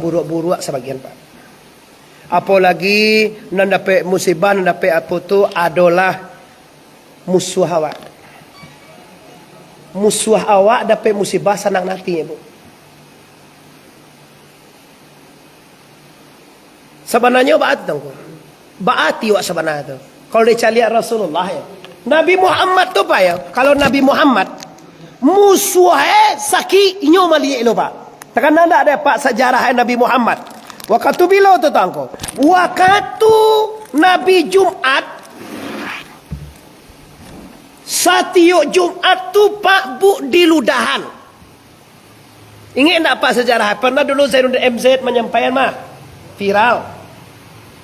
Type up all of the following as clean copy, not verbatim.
buruk-buruk sebagian Pak. Apalagi nan dapat musibah, nan dapat apa tu adalah musuh awak. Musuh awak dapat musibah senang nanti Bu. Sebenarnya baat tu. Baati awak sebenarnya tu. Kalau dia cari Rasulullah ya. Nabi Muhammad tu Pak ya. Kalau Nabi Muhammad musuh sakit inyo maliik lo Pak. Takkan ada Pak sejarah Nabi Muhammad. Waktu bila tu tangko. Waktu Nabi Jumat setiap Jumat tu Pak Bu di ludahan. Ingat tak Pak sejarah? Pernah dulu Zainuddin MZ menyampaikan mah viral.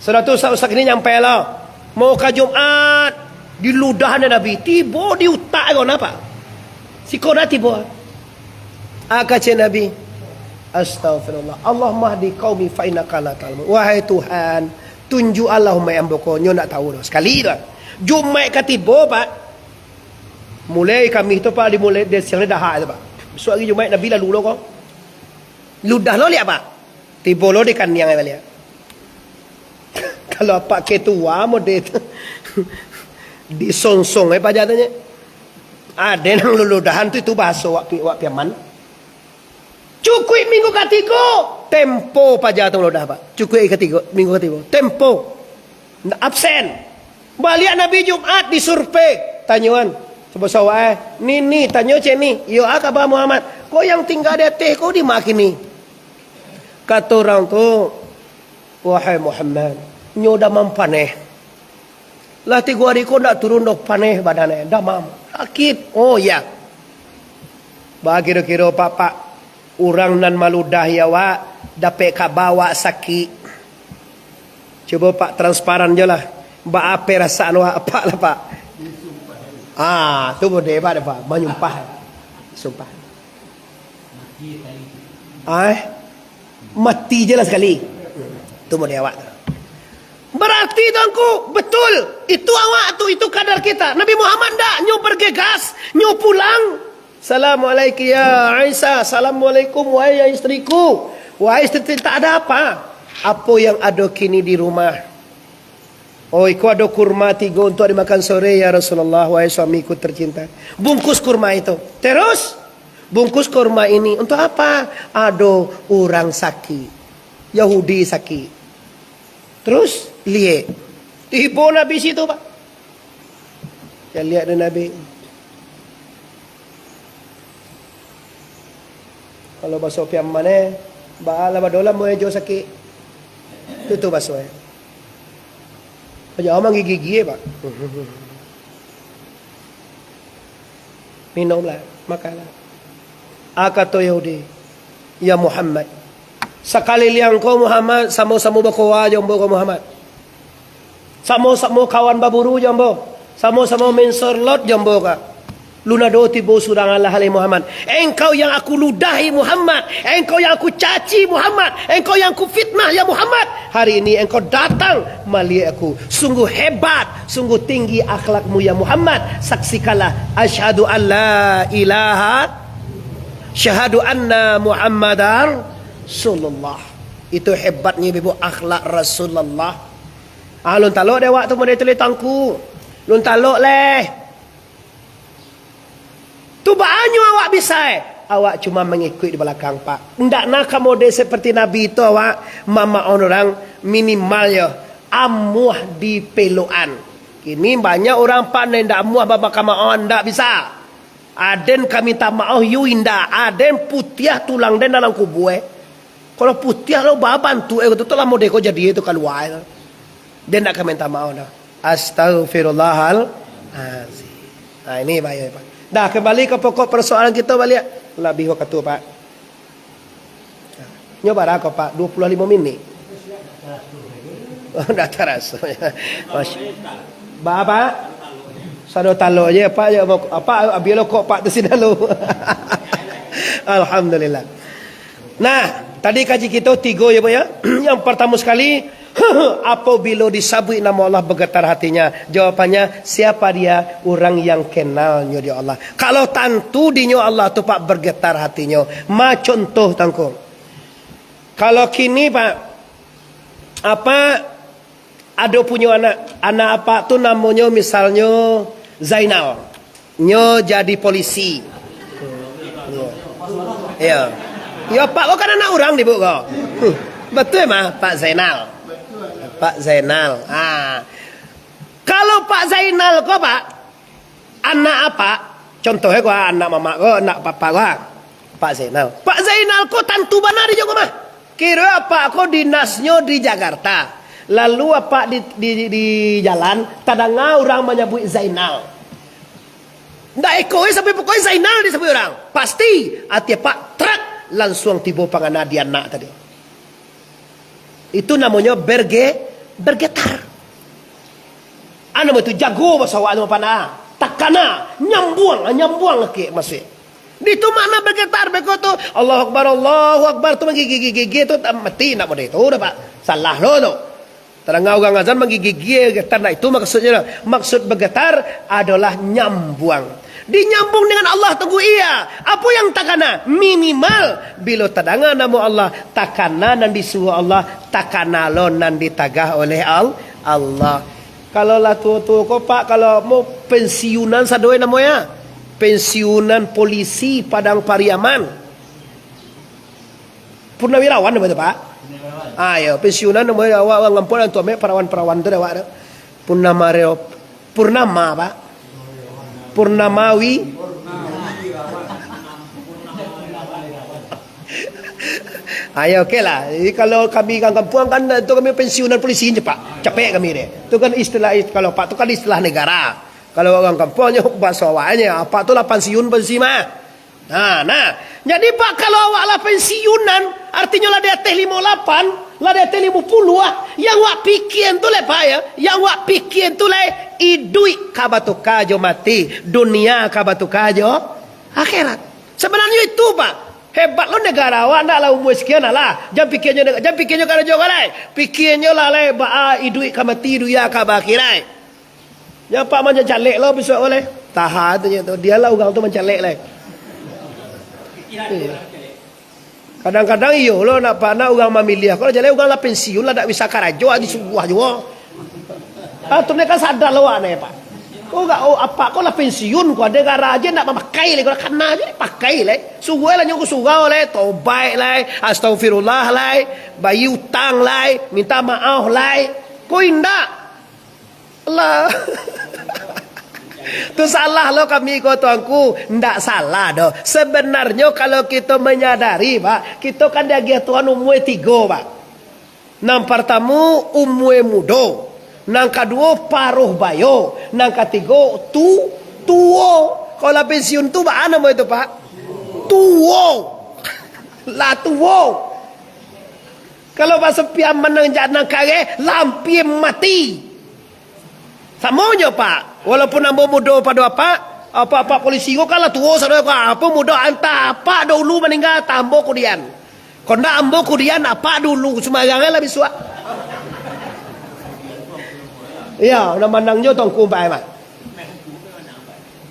Sudah tu Ustaz ini nyampai lah. Mau ke Jumat di ludahan Nabi. Tiba di utak kau apa? Si kau dah tiba. Akace Nabi. Astaghfirullah. Allah mahdi qaumi fa innaka la ta'lamu. Wahai Tuhan, tunjuk Allahumma yang boko nyo nak tahu dah. Sekali dah. Jumat ketiba Pak. Mulai kami tu Pak dimulai dari siang dah hak tu Pak. Besok hari Jumat Nabi lalu lo kau. Ludah lo lihat Pak. Tiba lo di kaniang balik. Kalau Pak ketua model tu disonsong Pak jatuhnya. Ada yang luludahan tu itu bahasa waktu piaman. Cukup minggu ketiga tempo pajak tu dah Pak. Cukup minggu ketiga tempo absen. Balik Nabi Jumat disurvei tanyuan sebab sawah ni tanya cek ni yo kabar Muhammad kau yang tinggal di atas kau dimakini kata orang tu wahai Muhammad nyo dah mampaneh lah 3 hari kau nak turun dah paneh badannya dah mam sakit oh ya bah kira-kira Pak orang nan maludah ya wak dapat kabawa sakit. Coba Pak transparan je lah. Ba apa rasaan wak apa lah Pak. Tu boleh Pak menyumpah. Sumpah. Mati je lah sekali. Tu boleh awak. Berarti tuanku betul itu awak tu itu kadar kita. Nabi Muhammad dak nyu bergegas, nyu pulang. Assalamualaikum ya Aisyah. Assalamualaikum wahai ya istriku. Wahai istri tak ada apa. Apa yang ada kini di rumah? Oh, aku ada kurma 3 untuk dimakan sore ya Rasulullah. Wahai suamiku tercinta. Bungkus kurma itu. Terus bungkus kurma ini untuk apa? Ada orang sakit. Yahudi sakit. Terus lihat. Tiba Nabi situ Pak. Ya lihat ada Nabi. Kalau basuh piam mana, bala badola mo jo sakit. Itu basuh. Aja amang gigi Pak. Minumlah, makanlah. Akato Yahudi, ya Muhammad. Sekali liang kau Muhammad, samo-samo bakowa jombo kau Muhammad. Samo-samo kawan baburu jombo. Samo-samo mensor lot jombo ka. Luna do tibo surang Allah alaihi Muhammad. Engkau yang aku ludahi Muhammad. Engkau yang aku caci Muhammad. Engkau yang aku fitnah ya Muhammad. Hari ini engkau datang mali aku. Sungguh hebat, sungguh tinggi akhlakmu ya Muhammad. Saksikanlah asyhadu an la ilaha syahadu anna Muhammadar Rasulullah. Itu hebatnya ibu akhlak Rasulullah. Lun talok deh waktu mereka tulis tangku. Lun talok leh. Tu banyak awak bisa Awak cuma mengikut di belakang Pak. Tidak nak model seperti Nabi itu awak. Mama orang minimal ya. Amuh di peluan. Kini banyak orang Pak tidak amuh babak kamaon. Tidak bisa. Aden kami tak maaf you indah. Aden putiah tulang den dalam kubu Kalau putiah lo bantu itu lah model kau jadi itu keluar. Den tak kami tak maaf dah. Astaghfirullahaladzim. Nah ini bahaya Pak. Dah kembali ke pokok persoalan kita balik. Lebih waktu Pak. Nyoba aku Pak 25 minit. Dah terasa. Bapak sado talo je Pak ya apa biar kok Pak tu sinalu. Alhamdulillah. Nah, tadi kaji kita 3 ya Pak ya. Yang pertama sekali apabila disebut nama Allah bergetar hatinya. Jawapannya siapa dia? Orang yang kenalnya dia Allah. Kalau tantu dinyo Allah tu Pak bergetar hatinya. Ma contoh tangko. Kalau kini Pak, apa ada punya anak apa tuh namanya misalnya Zainal, nyo jadi polisi. Ya, ya Pak, kok kan anak orang nih Bu kok. Betul mah Pak Zainal. Pak Zainal. Kalau Pak Zainal kok Pak, anak apa? Contohnya kok anak mama kok, anak papa kok. Pak Zainal. Pak Zainal kok tantu benar di Jogja mah. Kira apa kok dinasnya di Jakarta. Lalu apa di jalan tadanga orang menyebut Zainal. Ndak ekoe sampai pokoknya Zainal disebut orang. Pasti hati Pak truk langsung tiba pangana di anak tadi. Itu namanya bergetar. Anu itu jago bahasa awak anu panah. Takana nyambuang lagi masih. Itu makna bergetar begitu. Allahu Akbar tu menggigi-gigi tu mati nak mau itu udah Pak. Salah lo tu. Terang orang azan menggigi getar nah itu maksudnya. Maksud bergetar adalah nyambuang. Dinyambung dengan Allah tunggu iya. Apa yang takana? Minimal bila tadangan nama Allah takana dan disuruh Allah takana lo nan ditagah oleh Allah. Kalau lah tua-tua kau Pak, kalau mau pensiunan sadoi namanya, pensiunan polisi Padang Pariaman, Purnawirawan namanya Pak. Ya pensiunan namanya awak ngampuan tu ame perawan-perawan tu awak. Purnama Pak. Purnamawi. Ayo okey lah. Jadi kalau kami kampung kan itu kami pensiunan polisi cepat. Capek kami deh. Itu kan istilah kalau Pak itu kan istilah negara. Kalau orang kampungnya bahasa awaknya apa tu lah pensiun mah. Nah. Jadi Pak kalau awak lah pensiunan artinya lah dia teh 58, lah dia teh 50 ah. Yang wak pikir tu le Pak ya. Yang wak pikir tu le idui kabatu kajo mati, dunia kabatu kajo akhirat. Sebenarnya itu Pak. Hebat lo negara awak nak lah umur sekian lah. Jangan pikirnya kalau jauh lah. Pikirnya lah le ba idui kamati duya kabakirai. Ya Pak macam calek lo besok oleh. Tahan tu dia lah orang tu macam calek lah. Kadang-kadang iyo lo nak pana orang memilih. Kalau jalan orang lah pensiun lah tak bisa karajo di sebuah juga. Tu mereka sadar lo aneh Pak. Kau apa kau lah pensiun kau ada garaje nak memakai le kau kena je pakai le. Suruh lah nyuruh surau le, taubat le, astagfirullah le, bayi utang le, minta maaf le. Kau indak. Allah. Tu salah lo kami kau tuanku, ndak salah doh. Sebenarnya kalau kita menyadari Pak, kita kan dia Tuhan umur 3 Pak. Nang pertama umur muda. Nang kedua paruh bayo, nang ketiga tuo. Kalau pensiun tu apa nama itu Pak? Tuo. Lah tuo. Kalau bahasa piam menang jangan kare lampi mati. Samanya Pak. Walaupun ambo muda pada apa polisi ko kala tuo sadaya ko apa muda anta apa dulu meninggal tambo kudian. Konda ambo kudian apa dulu sembarangan lah bisua. Ya, nama nangjo tongku bae Pak.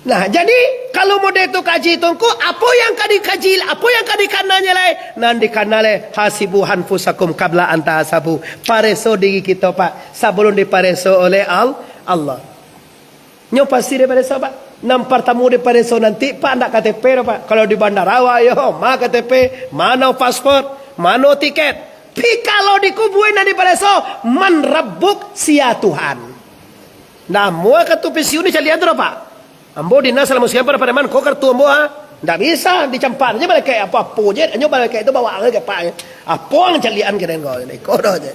Nah, jadi kalau model itu kaji tongku, apa yang kadi kaji, apa yang kadi kananya lai, nanti kanale hasibu hanfusakum kabla anta hasabu. Pareso diri kita Pak, sebelum dipareso oleh Allah. Nyo pasti dipareso Pak. Nampar tamu dipareso nanti Pak ndak KTP Pak. Kalau di bandara yo, ma KTP, mana paspor, mana tiket. Tapi kalau dikubuin nanti pareso man rabbuk sia Tuhan. Nah, mua kartu pensiun ni calian tu Pak. Ambo dinas selama siapa pada man kau kartu ambo ndak bisa dicampan aja balik kayak apa je, anyo balik kayak itu bawa ke Pak. Apa yang calian keren kau ni kodo je.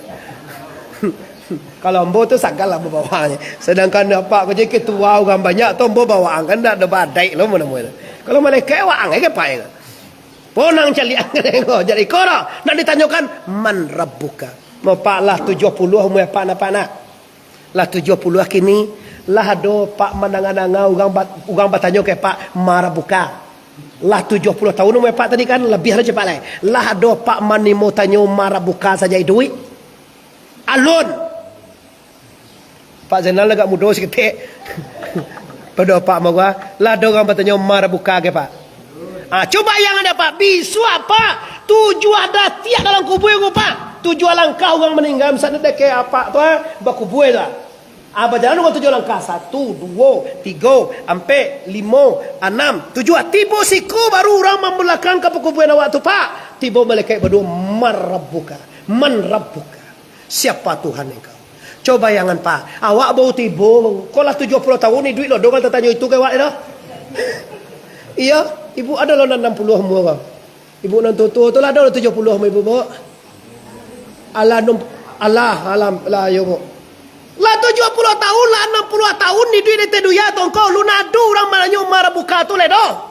Kalau ambo tu sagal lah bawanya. Sedangkan apa kau je ketua orang banyak tu ambo bawaan kan ndak ada badai lo mana-mana. Kalau malaikat waang ke Pak. Ponang calian keren kau jadi kodo. Nak ditanyakan man rabbuka. Mau Pak lah 70 umur apa lah 70 kini lah do Pak manang-anang orang bertanya ke Pak marabuka lah 70 tahun umur Pak tadi kan lebih lah cepat lah do Pak manimo tanya marabuka saja duit alun Pak Zainal agak muda sikit pada Pak mawa lah do orang bertanya marabuka ke Pak coba yang ada Pak bisu apa tujuh ada tiap dalam kubur ko pak. Tujuh langkah orang meninggal misalnya dek apa tu bakubur tu. Berjalan dengan tujuh langkah. 1, 2, 3, sampai 5, 6, 7. Tiba siku baru orang membelakang ke perkuburan awak tu pak. Tiba malaikat berdua, man rabbuka, man rabbuka. Siapa Tuhan engkau? Coba bayangan pak, awak baru tiba, kau lah 70 tahun ni duit lo, dong kalau tanya itu ke awak dah. Iya, ibu ada lo 60 umur kau. Ibu nan tua tu lah ada lo 70 umur ibu bawa. Alah yo bu. Lah 70 tahun lah 60 tahun ni duit itu duya tongkau lu nadu orang mananya marah buka tu le do.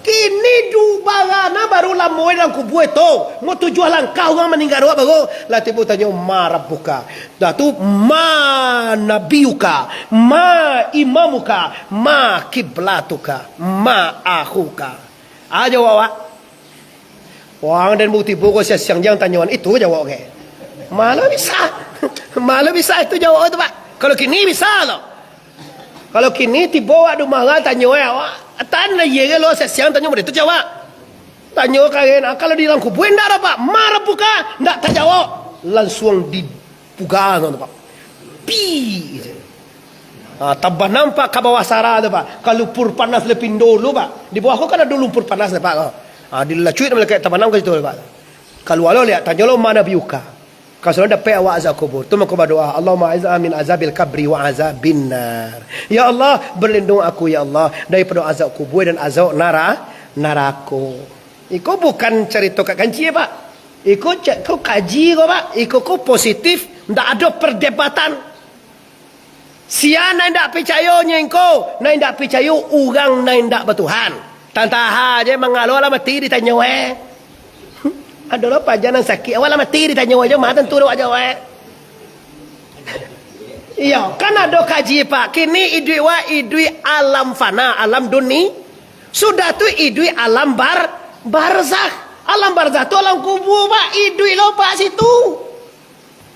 Kini du barana baru lah moe dalam kubur itu. Mau tujuh langkah orang meninggal doa baru. Lah tiba tanya marah buka. Dah tu ma nabiuka, ma imamuka, ma kiblatuka, ma akhuka. Jawab awak. Orang dan bukti pokok siang jangan tanyaan itu jawab ke. Malah bisa. Malah bisa itu jawab tu pak. Kalau kini bisa loh. Kalau kini tiba ada marah tanya awak. Tanda ye lo siang tanya mereka tu jawab. Tanya kalian kalau di dalam kubur ndak ada pak. Marah buka ndak tak jawab. Langsung dipugar tu pak. Pi. Tabah nampak ke bawah sarah tu pak. Kalau lumpur panas lepin dulu pak. Di bawah aku kan ada lumpur panas le pak. Dilacuit mereka tabah nam ke situ pak. Kalau alo lihat tanya lo mana biuka. Kalau sudah dapat awak azab kubur, tu maka berdoa, Allahumma iz'a min azabil kabri wa azabin nar. Ya Allah, berlindung aku ya Allah daripada azab kubur dan azab neraka. Iko bukan cerita kat kanci pak. Iko kaji ko pak. Iko positif, ndak ada perdebatan. Sia nai ndak percaya nyengko, nai ndak percaya orang nai ndak bertuhan. Tantah aja mengalu lah mati ditanya adalah pajanan sakit awak lah mati ditanya aja mah tentu aja wae. Iya, kan ada kaji pak. Kini idui alam fana, alam duni. Sudah tu idui alam barzakh. Alam barzakh tu alam kubur pak. Idui lo pak situ.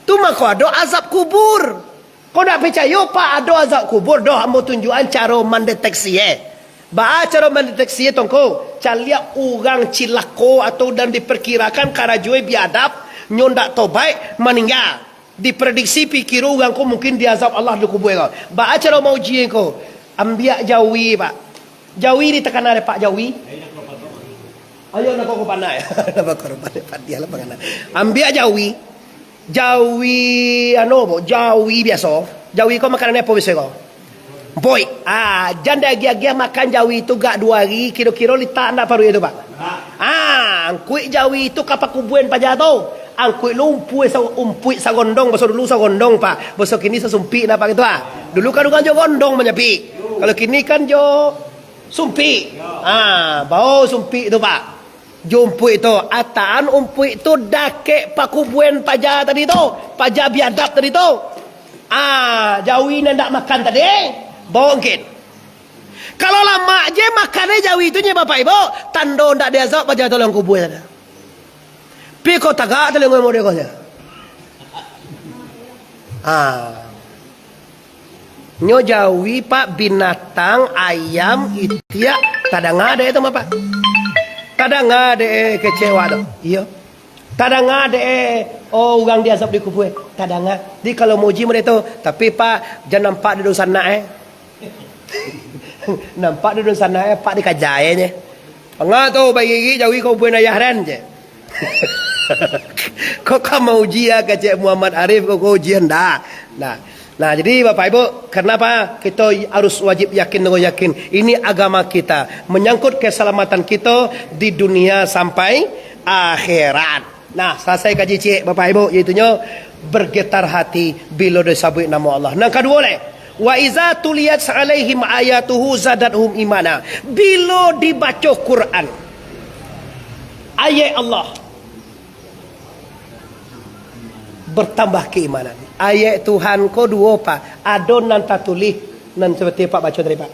Tu maka ada azab kubur. Kau nak percaya pak ada azab kubur? Dah mau tunjukan cara mendeteksi cara mendeteksi tongko calia orang cilako atau dan diperkirakan karajue biadab nyondak tobai meninggal diprediksi pikir orang ko mungkin diazab Allah di kubur kau cara mau uji kau ambil jawi pak jawi ditekan oleh pak jawi ayo nak kau pandai nak kau pandai dia lah pengen ambil jawi jawi biasa jawi kau makanan apa biasa kau boy, janda gia-gia makan jawi itu gak 2 hari, kira-kira litak nak paru itu pak. Angkui jawi itu kapak kubuan paja tu. Angkui lumpui sagondong, besok dulu sagondong pak. Besok kini sesumpi nak pak itu Dulu kan jo gondong menyepi. Kalau kini kan jo sumpi. Bau sumpi itu pak. Jumpu itu, ataan umpui itu dake pak kubuan paja tadi tu, paja biadab tadi tu. Jawi nak makan tadi. Bongkin. Kalau lama je makannya jawi itunya bapak ibu, tando ndak dia azab baca tolong kubur ada. Piko tagak tolong ngomong dia kau. Nyo jawi pak binatang ayam itiak kadang ada itu bapak. Kadang ada kecewa tu. Iya. Kadang ada orang dia azab di kubur. Kadang di kalau muji mereka tu, tapi pak jangan nampak di dosa nak nampak di sana pak dikajainya. Enggak tu bagi gigi jawi kau punya ayahran je. Kau mau ujian ke Cik Muhammad Arif kau ujian dah. Nah jadi bapak ibu kenapa kita harus wajib yakin dengan yakin ini agama kita menyangkut keselamatan kita di dunia sampai akhirat. Nah selesai kaji Cik bapak ibu iaitunya bergetar hati bila disebut nama Allah. Yang kedua wa iza tuliyat alaihim ayatuhu zadatuhum imana. Bila dibaca Quran ayat Allah bertambah keimanan. Ayat Tuhan ko dua pak. Adon nan tatulih nan seperti pak baca tadi pak.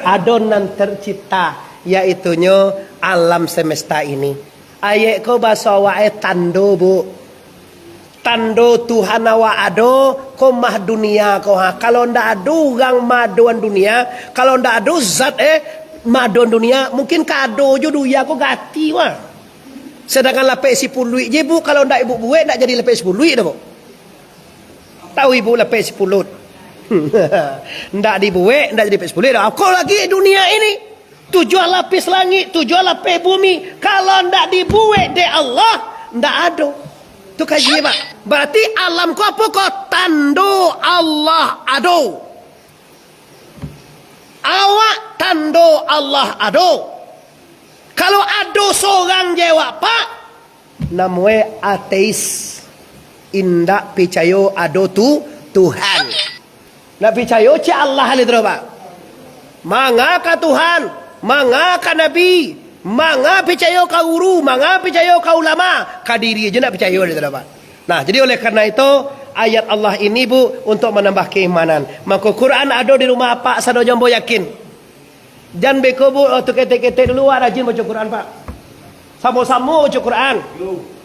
Adon nan tercipta yaitunya alam semesta ini. Ayat ko bahasa awak tando bu. Tando Tuhan awak ado ko mah dunia ko kalau ndak ada orang maduan dunia, kalau ndak ada zat maduan dunia mungkin kado jo dunia ko gati wah. Sedangkan lapik sipuluit je bu, kalau ndak ibu buat ndak jadi lapik sipuluit dah bu. Tahu ibu lapik sipulut. Ndak dibuat ndak jadi lapik sipuluit dah. Kau lagi dunia ini tujuan lapis langit, tujuan lapis bumi, kalau ndak dibuat de Allah ndak ada. Tu kaji pak. Berarti alam kau apa kau tando Allah ado. Awak tando Allah ado. Kalau ado seorang jawab pak, namanya ateis. Indak percaya ado tu Tuhan. Nak percaya cik Allah ni terus pak. Mangaka Tuhan, mangaka Nabi, manga percaya kau guru, manga percaya kau ulama, kadiri aja nak percaya dia tak. Nah, jadi oleh karena itu ayat Allah ini bu untuk menambah keimanan. Maka Quran ada di rumah apa sado jombo yakin. Jangan beko bu tu ketek-ketek dulu rajin baca Quran pak. Sama-sama baca Quran.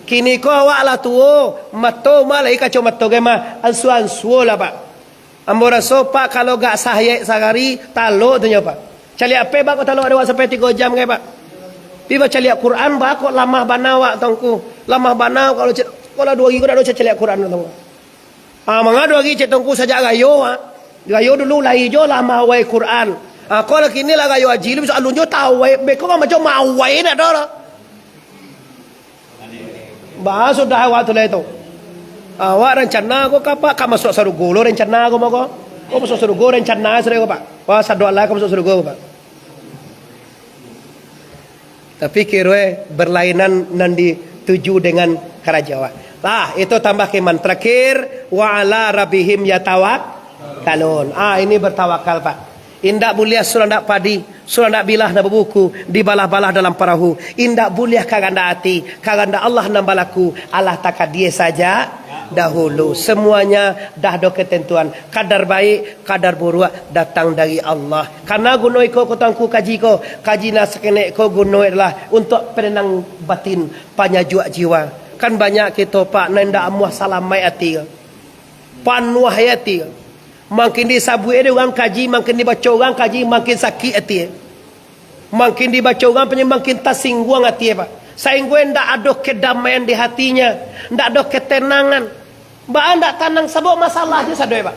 Kini ko awak lah tuo, mato malai kacau mato gema ansu-ansu lah pak. Ambo rasa pak kalau gak sahye sehari talo tu nya pak. Cali apa pak ko talo ada wak sampai 3 jam ke pak. Biba cali Quran pak ko lamah banawa tongku. Lamah banawa kalau 2 hari ko dak cali Quran tongku. Manga 2 hari cek tongku saja gayo gayo dulu lai jo lama wai Quran. Kalau kini lah gayo haji bisa alun jo tahu wai beko macam mau wai dak dah. Bah sudah waktu lah itu. Awak rencana ko kapak ka masuk surga lo rencana ko mau ko. Ko masuk surga rencana sore ko pak. Wah sadu Allah ka masuk surga ko pak. Tapi kira berlainan nanti tuju dengan kerajaan. Lah itu tambah keman terakhir wa ala rabbihim yatawakkalun. Ini bertawakal pak. Indak boleh surah ndak padi, surah ndak bilah ndak buku, dibalah-balah dalam perahu. Indak boleh kaganda hati, kaganda Allah nambalaku. Allah takkan dia saja dahulu. Semuanya dah ada ketentuan. Kadar baik, kadar buruk datang dari Allah. Karena gunoi ko kotangku kaji ko, kaji nas kenek ko gunoi adalah untuk penenang batin, panyajuk jiwa. Kan banyak kita pak nenda amuah salamai hati. Panuah hati. Makin disabui dia orang kaji, makin dibaca orang kaji, makin sakit hati. Makin dibaca orang punya makin tersinggung hati pak. Sehingga ndak ada kedamaian di hatinya, ndak ada ketenangan. Ba ndak tenang sebab masalah dia sadoi pak.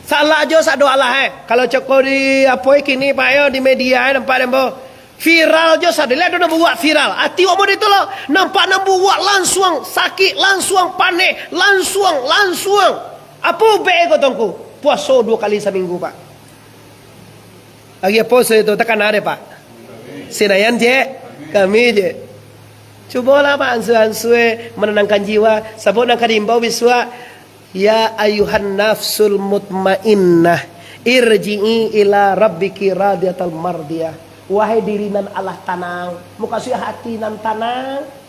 Salah aja sado Allah Kalau cakap di apa kini pak yo di media nampak dembo viral je sado lah ada buat viral. Hati awak itu lah nampak nak buat langsung sakit, langsung panik, langsung. Apa baik kau tongku? Puasa 2 kali seminggu pak. Lagi puasa itu takkan ada pak. Sinayan je, kami je. Cubalah pak ansu-ansu menenangkan jiwa. Sebab nak kadimbau biswa. Ya ayuhan nafsul mutmainnah. Irji'i ila rabbiki radiyatal mardiyah. Wahai diri nan Allah tenang. Muka suya hati nan tenang.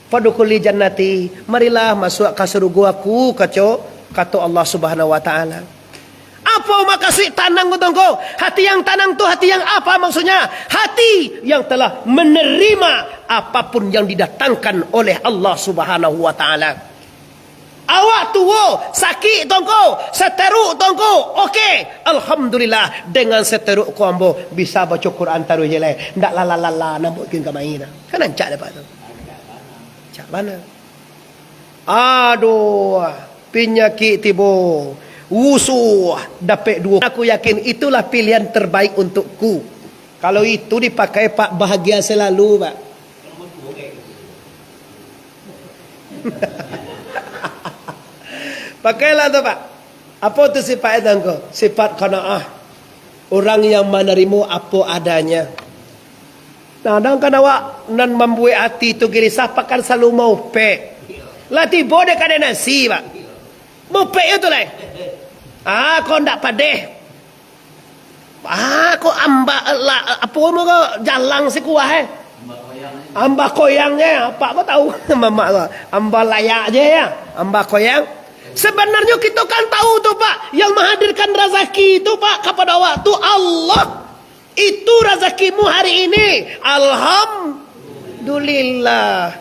Fadukuli jannati, marilah masuk ke surgaku kata Allah Subhanahu wa taala. Apa maksud tenang tongko? Hati yang tenang tu hati yang apa maksudnya? Hati yang telah menerima apapun yang didatangkan oleh Allah Subhanahu wa taala. Awak tua, sakit tongko, seteruk tongko. Okey, alhamdulillah dengan seteruk ko ambo bisa baca Quran taruh je lah. Ndak la nak buat ke main. Kan ancak dapat tu. Cak mana? Aduh, penyakit tiba. Wusuh, dapat 2. Aku yakin itulah pilihan terbaik untukku. Kalau itu dipakai pak bahagia selalu pak. Pakailah tu pak. Apa tu sifat itu engkau? Sifat qanaah. Orang yang menerima apa adanya. Nah, dan kan awak nan membuat hati tu gelisah pakan selalu mau pek. Lah tiba dia kada nasi pak. Mau pek itu lah. Kau ndak padeh. Kau amba lah apa mau kau jalang si kuah Amba koyangnya apa kau tahu mama kau. Amba layak je ya. Amba koyang. Sebenarnya kita kan tahu tu pak, yang menghadirkan rezeki itu pak kepada awak tu Allah. Itu rezekimu hari ini. Alhamdulillah.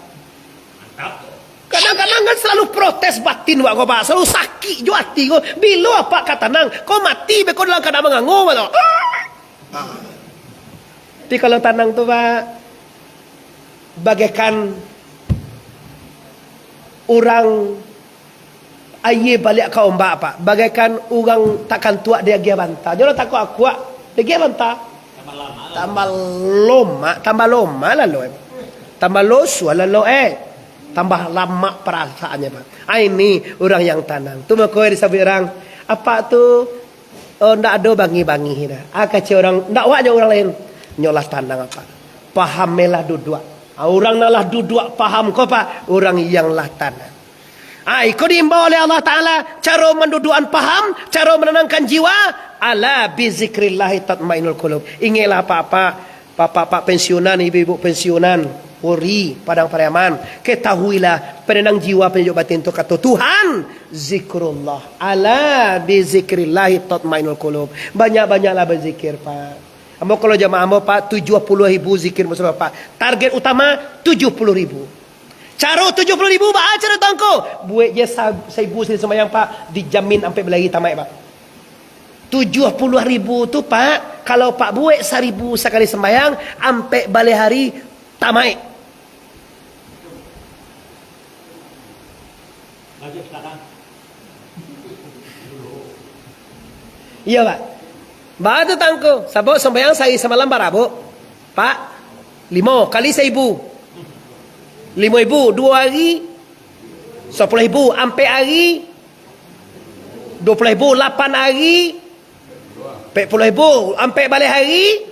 Kadang-kadang kan selalu protes batin wak kau pak, selalu sakit jo hati kau. Bila apa kata nang, kau mati be kau dalam keadaan mengangu pak. Tapi kalau tanang tu pak, bagaikan orang air balik ke ombak pak. Bagaikan orang takkan tuak dia gia bantah. Jangan takut aku dia gia bantah. Tambah lama lalu. Tambah losu lalu tambah lama perasaannya pak. Ini orang yang tenang. Tu makoi disebut orang apa tu? Ndak ada bangi-bangi dah. Kaca orang ndak waknya orang lain. Nyolah tenang apa? Pahamilah duduk. Orang naklah duduk paham kau pak. Orang yang lah tenang. Kau diimbau oleh Allah Ta'ala cara mendudukan paham, cara menenangkan jiwa. Ala bizikrillahi tatmainul qulub. Ingatlah pak pensiunan, ibu-ibu pensiunan, Polri, Padang Pariaman, ketahuilah penenang jiwa, penyejuk batin itu kata Tuhan, zikrullah. Ala bizikrillahi tatmainul qulub. Banyak-banyaklah berzikir pak. Amo kalau jamaah amo pak 70.000 zikir musuh pak. Target utama 70.000. Cara 70.000 baca cara tangko. Buat je 1,000 sekali sembahyang pak, dijamin sampai berlari tamat pak. 70.000 tu pak, kalau pak buat 1,000 sekali sembahyang sampai balik hari tamat. Iya pak. Baca tangko. Sabuk sembahyang saya semalam berapa? Pak, 5 kali 1,000. 5,000 2 hari 10,000 sampai hari 20,000 8 hari 40,000 sampai balik hari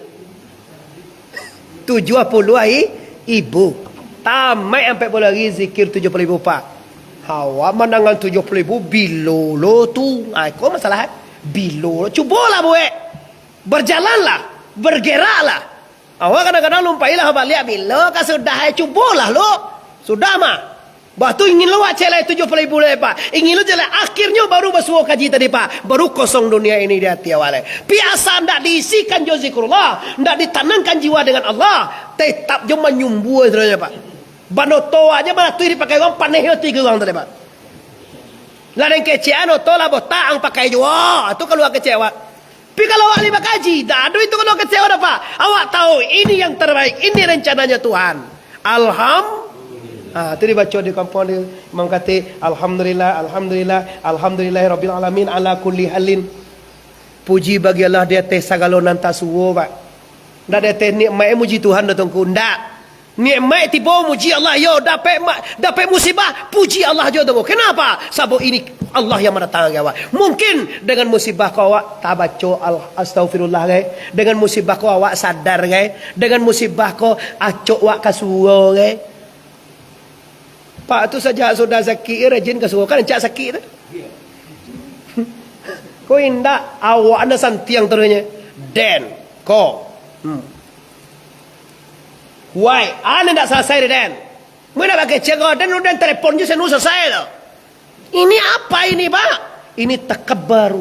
70 hari ibu tamat sampai balik hari zikir 70,000 pak. Hawa menangan 70,000 bilolo tu. Kau masalah bilolo. Cubalah buat. Berjalanlah, bergeraklah. Awak kadang-kadang lumpailah balik bila kan sudah cubalah lo. Sudah mah. Batu ingin lo celai 70,000 pak. Ingin lo celai akhirnya baru bersuara kaji tadi pak. Baru kosong dunia ini di hati awalnya. Biasa ndak diisikan jo zikrullah, ndak ditanamkan jiwa dengan Allah, tetap jo menyumbu terusnya pak. Banoto aja mana tu dipakai orang paneh 3 orang tadi pak. Lah yang kecean oto lah botak ang pakai jo. Itu kalau kecewa. Tapi kalau awak lima kaji, dah ada itu kalau kecewa dah pak. Awak tahu ini yang terbaik, ini rencananya Tuhan. Itu dibaca di kampung dia. Imam kata alhamdulillah rabbil alamin ala kulli halin. Puji bagi Allah di atas segala nanta suwo pak. Ndak ada teh nikmat muji Tuhan datang ku ndak. Nikmat tiba muji Allah yo dapat musibah puji Allah jo tu. Kenapa? Sebab ini Allah yang mendatangkan awak. Mungkin dengan musibah kau awak tak baca astaghfirullah gai. Dengan musibah kau awak sadar gai. Dengan musibah kau acok awak kasuwo gai. Pak tu saja sudah sakit rajin kasuwo kan cak sakit tu. Kau indak awak anda santiang terusnya. Den ko. Why? Anda tak selesai den. Mana pakai cakap dan udah telepon je saya selesai dah. Ini apa ini pak? Ini takabur.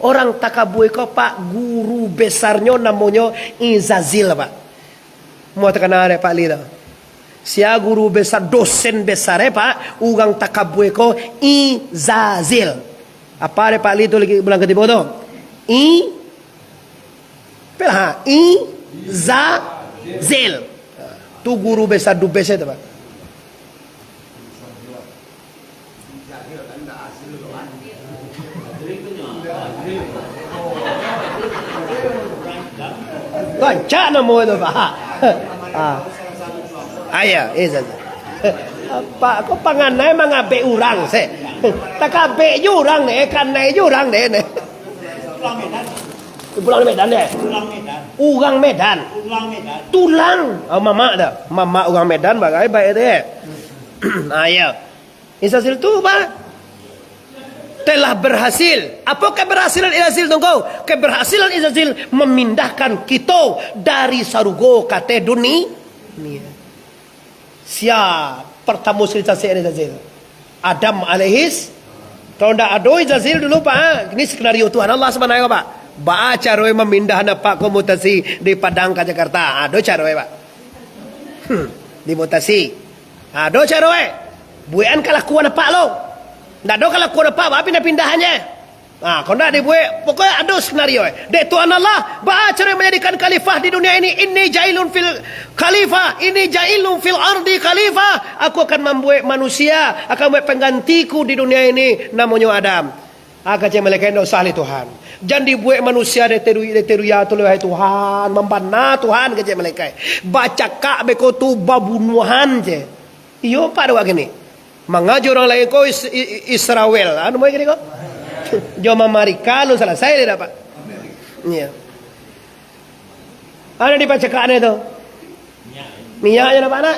Orang takabur kau pak guru besarnya namanya Izazil pak. Mau terkenal ada pak Lida. Sia guru besar dosen besar pak. Orang takabur kau Izazil. Apa ada pak Lida lagi bilang ketiba tu? Izazil. Tu guru besar dubes itu pak. Rancak nama itu pak. Ayah, Pak, kau panganai mengabek orang se. Tak abek je orang ni, kanai je orang ni. Pulang Medan deh. Orang Medan. Tulang. Mama dah. Mama orang Medan bagai baik deh. Ayah. Izazil tu pak telah berhasil. Apa keberhasilan Izazil tunggu? Keberhasilan Izazil memindahkan kita dari sarugo kate dunia. Siap pertama cerita si Izazil. Adam alaihis. Kalau tidak ada Izazil dulu pak, ini skenario Tuhan Allah sebenarnya pak. Baca roy memindah pak komutasi di Padang ke Jakarta. Ada cara pak. Di mutasi. Ada cara. Bukan kelakuan pak lo. Tak ada kelakuan apa, apa pindah-pindahannya. Kau nak dibuat pokoknya ada senario. Dek Tuhan Allah cara menjadikan khalifah di dunia ini. Inni jailun fil khalifah, ini jailun fil ardi khalifah. Aku akan membuat manusia, akan membuat penggantiku di dunia ini namanya Adam. Kata malaikat tidak usah Tuhan. Jangan dibuat manusia deteru ya tu hai Tuhan, membana Tuhan kata malaikat. Baca kak beko tu babunuhan je. Iyo pak dua gini. Mengajar orang lain kau Israel. Anu mau gini kau? Jom Amerika lu selesai dia dapat. Iya. Ada di pacakan itu. Minyaknya dapat nak?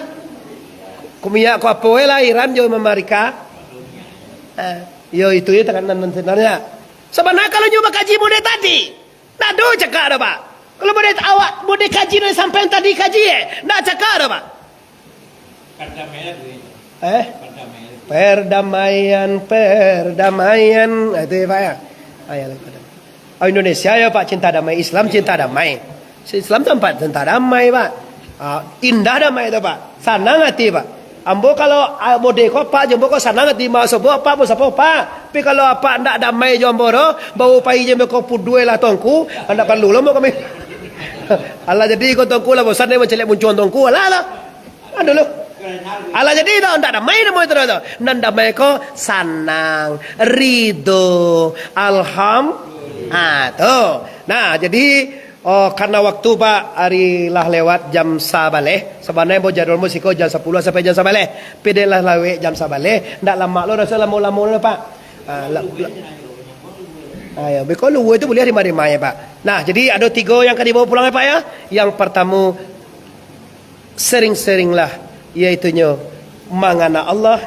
Minyak ko apa lah Iran jom Amerika. Yo itu ya tekanan sebenarnya. Sebenarnya kalau nyoba kaji model tadi, nak do cakap dah pak. Kalau model awak model kaji ni sampai tadi kaji nak cakap dah pak. Perdamaian itu ya pak ya. Indonesia ya pak cinta damai, Islam cinta damai. Islam tempat cinta damai pak. Indah damai itu pak. Senang hati pak. Ambo kalau mode ko pak jombo ko senang hati masuk apa bos apa pak. Tapi kalau apa ndak damai jombo ro, bau pai jombo ko pudue lah tongku, ndak perlu lo mau kami. Allah jadi ko tongku lah bosan dia mencelek muncul tongku lah. Dulu. Allah jadi itu ndak damai nama itu tu. Nan damai ko senang, ridho, tu. Nah, jadi karena waktu pak hari lah lewat jam sabaleh. Sebenarnya mau jadwal musiko jam 10 sampai jam sabaleh. Pidelah lawe jam sabaleh. Ndak lama lo rasa lama-lama pak. Ayo, beko lu itu boleh di mana ya pak. Nah, jadi ada 3 yang akan dibawa pulang ya pak ya. Yang pertama sering-seringlah yaitunya mengana Allah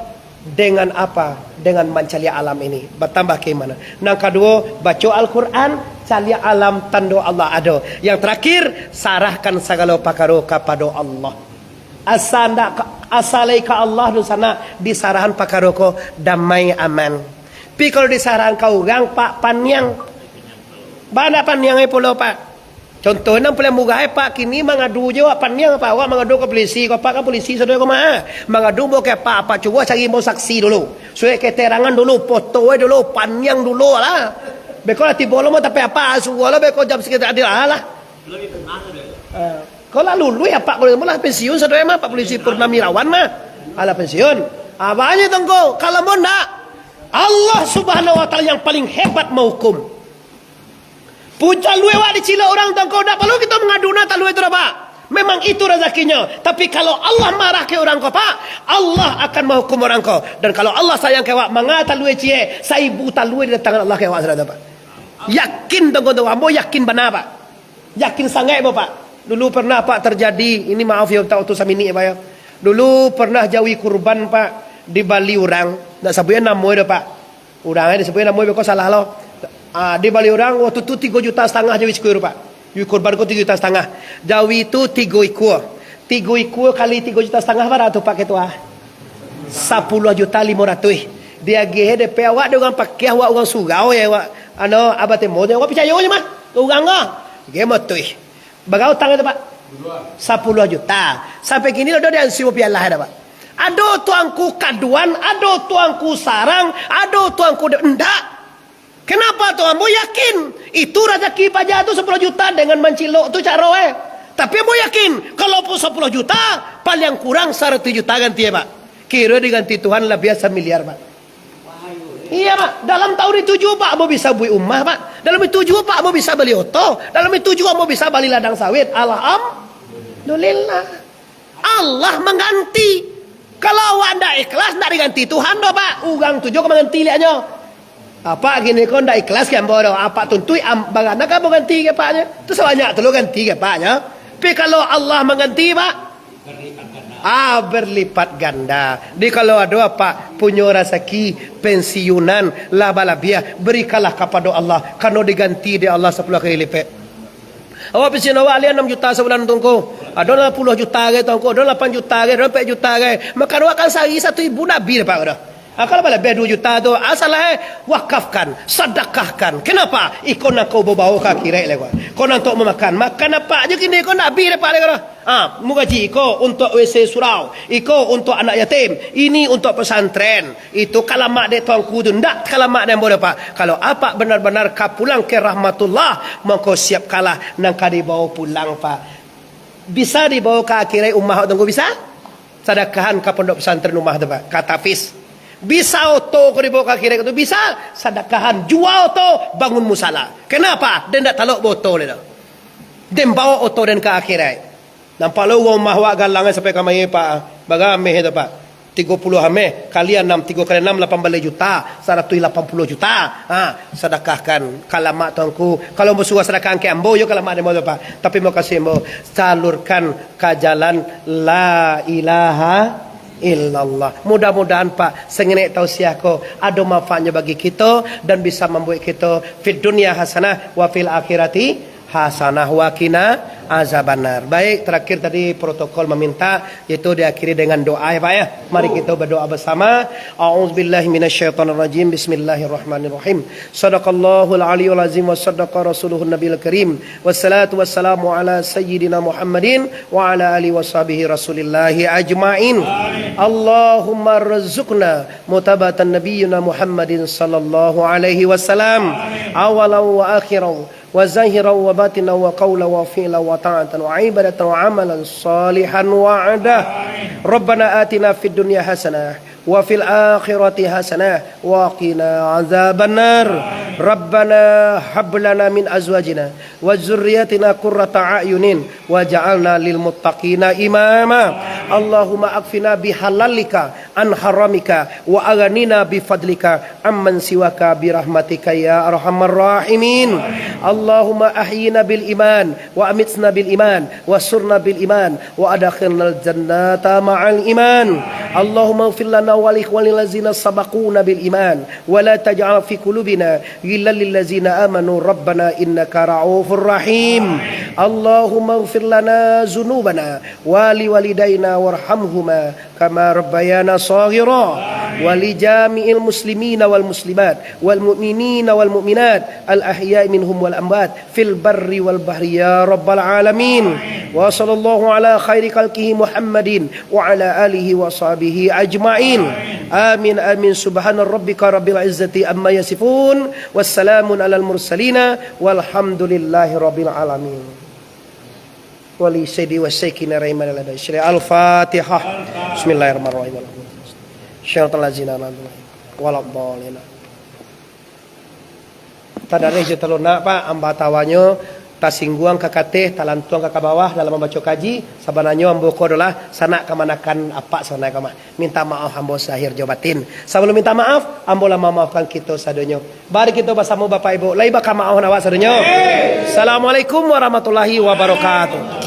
dengan apa? Dengan mencari alam ini. Bertambah ke mana? Yang kedua, baca Al-Quran, cari alam tanda Allah ada. Yang terakhir, sarahkan segala perkara kepada Allah. Asalai ke Allah di sana disarahan perkara ko damai aman. Tapi kalau disarahan kau orang pak panyang. Banyak panyang pula pak. Contohnya paling mudah pak kini mengadu je awak panyang apa awak mengadu ke polisi kau pak kan polisi sudah kau mah mengadu mau ke apa coba cari mau saksi dulu suai keterangan dulu foto dulu panyang dulu lah beko lah tiba lo tapi apa suara beko jam sekitar adil lah kau lah lulu ya pak kalau malah pensiun sudah mah pak polisi Purnamirawan mah ala pensiun apanya tongko kalau mau nak Allah subhanahu wa ta'ala yang paling hebat menghukum. Puncak luwe wak dicila orang tangkau tak perlu kita mengadu tak luwe itu pak. Memang itu rezekinya. Tapi kalau Allah marah ke orang kau pak, Allah akan menghukum orang kau. Dan kalau Allah sayang ke wak, mengata luwe cie, saibu tak luwe di tangan Allah ke wak sudah pak. Yakin tangkau tu, ambo yakin benar pak. Yakin sangat pak. Dulu pernah pak terjadi, ini maaf ya tak utus samini ya pak ya. Dulu pernah jawi kurban pak di Bali orang, nak sebutnya nama dia pak. Orangnya disebutnya nama dia kau salah loh. Di Bali orang waktu itu 3,5 juta jawi sekuir pak. Jawi korban ko 3,5 juta. Jawi itu 3 ekor. 3 ekor kali 3,5 juta berapa tu pak ketua? 10,500,000. Dia gehe DP awak dia orang pakai awak orang surau ya awak. Abah temo dia awak percaya je mah. Orang ah. Ge motoi. Bagau tang tu pak. 10 juta. Sampai kini dah dia ansi pialah dah pak. Ada tuangku kaduan, ada tuangku sarang, ada tuangku endak. Kenapa tuan? Mau yakin itu rezeki pajak itu 10 juta dengan mencilok tu cara Tapi mau yakin kalau pun 10 juta paling kurang 100 juta ganti ya pak. Kira diganti Tuhan lah biasa miliar pak. Iya pak. Dalam tahun itu juga pak mau bisa beli rumah pak. Dalam itu juga pak mau bisa beli oto. Dalam itu juga mau bisa beli ladang sawit. Alhamdulillah. Allah mengganti. Kalau awak tidak ikhlas tidak diganti Tuhan doh pak. Ugang tu juga mengganti lihatnya. Apa gini kau ndak ikhlas kan bodoh? Apa tuntui bagaimana kamu ganti ke paknya? Itu sebanyak tu ganti ke paknya. Tapi kalau Allah mengganti pak, berlipat ganda. Di kalau ada apa punya rezeki pensiunan laba-labia berikanlah kepada Allah. Karena diganti di Allah 10 kali lipat. Awak pensiun awak lihat 6 juta sebulan tunggu. Ada 10 juta ke tunggu, ada 8 juta ke, ada 4 juta ke. Maka awak kan sehari 1,000 nabi pak dah. Kalau balik 2 juta tu asalnya wakafkan, sedekahkan. Kenapa? Iko nak kau bawa ke akhirat lagi. Kau nak untuk memakan apa je kini kau nak bi dapat lagi. Mugaji iko untuk WC surau, iko untuk anak yatim, ini untuk pesantren. Itu kalau mak dia tuanku tu ndak kalau mak dia boleh pak. Kalau apa benar-benar kau pulang ke rahmatullah, maka siap kalah nang kau dibawa pulang pak. Bisa dibawa ke akhirat ummah tunggu bisa? Sedekahan ke pondok pesantren rumah tu pak. Kata Hafiz. Bisa auto kau dibawa ke akhirat itu bisa sedekahan jual auto bangun musala. Kenapa? Dia tak taluk botol dia. Dia bawa auto dan ke akhirat. Nampak lu rumah wak galang sampai kamai pak. Bagameh itu pak. 30 hameh kalian 6 3 kali 6 18 juta 180 juta. Sedekahkan kalau mak tuanku kalau bersuah sedekahkan ke ambo yo kalau mak dia mau pak. Tapi mau kasih mau salurkan ke jalan la ilaha illallah. Mudah-mudahan Pak sengenek tausiah ko ada manfaatnya bagi kita dan bisa membuat kita fid dunya hasanah wa fil akhirati hasanah wa qina azabannar. Baik, terakhir tadi protokol meminta yaitu diakhiri dengan doa ya Pak ya. Mari kita berdoa bersama. A'udzubillahi minasyaitonir rajim. Bismillahirrahmanirrahim. Shadaqallahul aliyyul azim wa sadaqa rasuluhun nabiyil karim. Wassalatu wassalamu ala sayyidina Muhammadin wa ala alihi washabihi rasulillahi ajmain. Allahumma rzuqna mutabatan nabiyyina Muhammadin sallallahu alaihi wasallam awalan wa akhiran وزاهرا وباطنا وقولا وفعلا وطاعة وعبادة وعملا صالحا وعدا ربنا آتنا في الدنيا حسنة وفي الآخرة حسنة وقنا عذاب النار ربنا هب لنا من أزواجنا وذرياتنا قرة أعين وجعلنا للمتقين إماما اللهم أكفنا بحلالك عن حرامك وأغننا بفضلك عمن سواك برحمتك يا أرحم الراحمين اللهم أحينا بالإيمان وأمتنا بالإيمان وسرنا بالإيمان وأدخلنا الجنة مع الإيمان اللهم اغفر لنا ولإخواننا الذين سبقونا بالإيمان ولا تجعل في قلوبنا غلا للذين آمنوا ربنا إنك رؤوف رحيم اللهم اغفر لنا ذنوبنا ولوالدينا وارحمهما كما ربيانا صغيرا ولجميع المسلمين والمسلمات والمؤمنين والمؤمنات الأحياء منهم والأموات في البر والبحر يا رب العالمين وصلى الله على خير خلقه محمد وعلى آله وصحبه أجمعين آمين آمين سبحان ربك رب العزة أما يصفون والسلام على المرسلين والحمد لله رب العالمين ولي سيدي والسيكين رحمة الله الفاتحة بسم الله الرحمن الرحيم syaratal ladzina waladhdallin. Tadarih je teluna Pak ambatawanyo tasingguang ka kateh talantuang ka bawah dalam membaca kaji sabananyo ambo ko adalah sanak kamanakan apa sana kama minta maaf ambo sahir jawabatin sebelum minta maaf ambo lah memaafkan kita sadonyo bari kita bersama Bapak Ibu lai baka maaf nawa sadonyo. Assalamualaikum warahmatullahi wabarakatuh.